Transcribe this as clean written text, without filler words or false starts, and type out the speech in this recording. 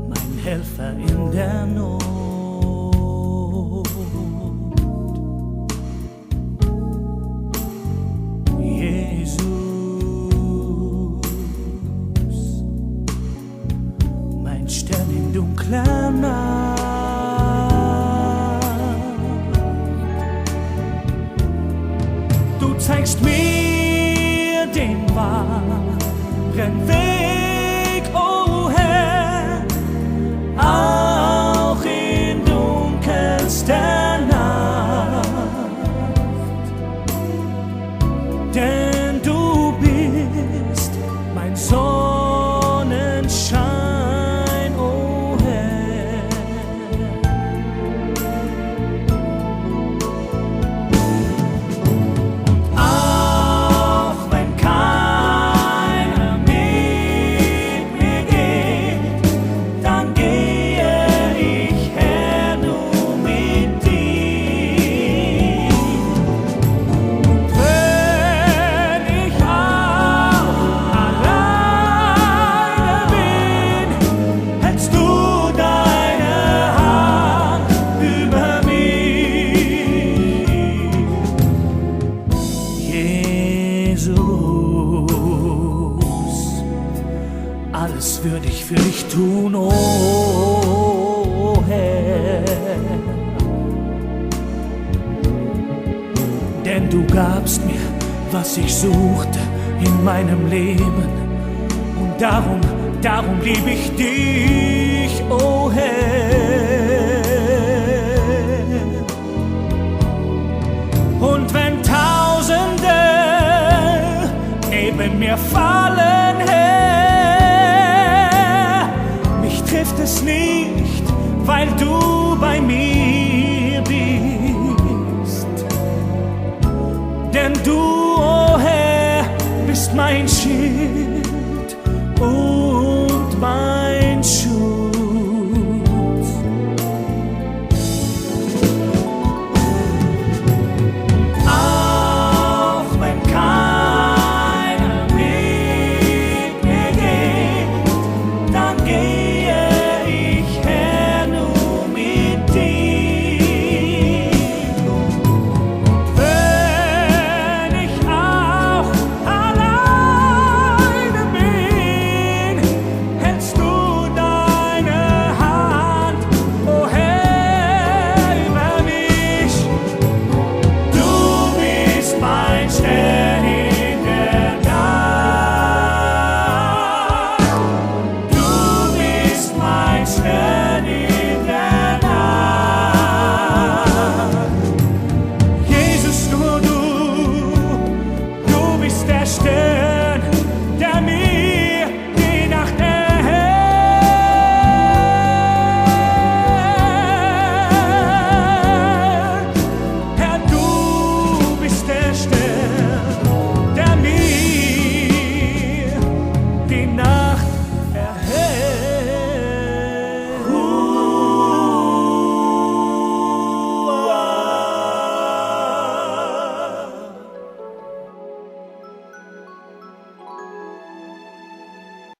mein Helfer in der Not. Jesus, mein Stern in dunkler Nacht. Du zeigst mir den wahren Weg, o Herr, auch in dunkelster Nacht. Denn du bist mein Sonnenschein, o Herr. Auch wenn keiner mit mir geht, dann gehe ich, Herr, nur mit dir. Und wenn ich auch alleine bin, hältst du deine Hand über mich. Jesus, alles würde ich für dich tun, o Herr. Denn du gabst mir, was ich suchte in meinem Leben. Und darum lieb ich dich, o Herr. Und wenn Tausende neben mir fallen, Herr, mich trifft es nicht, weil du bei mir bist. Denn du, o Herr, bist mein Schild und mein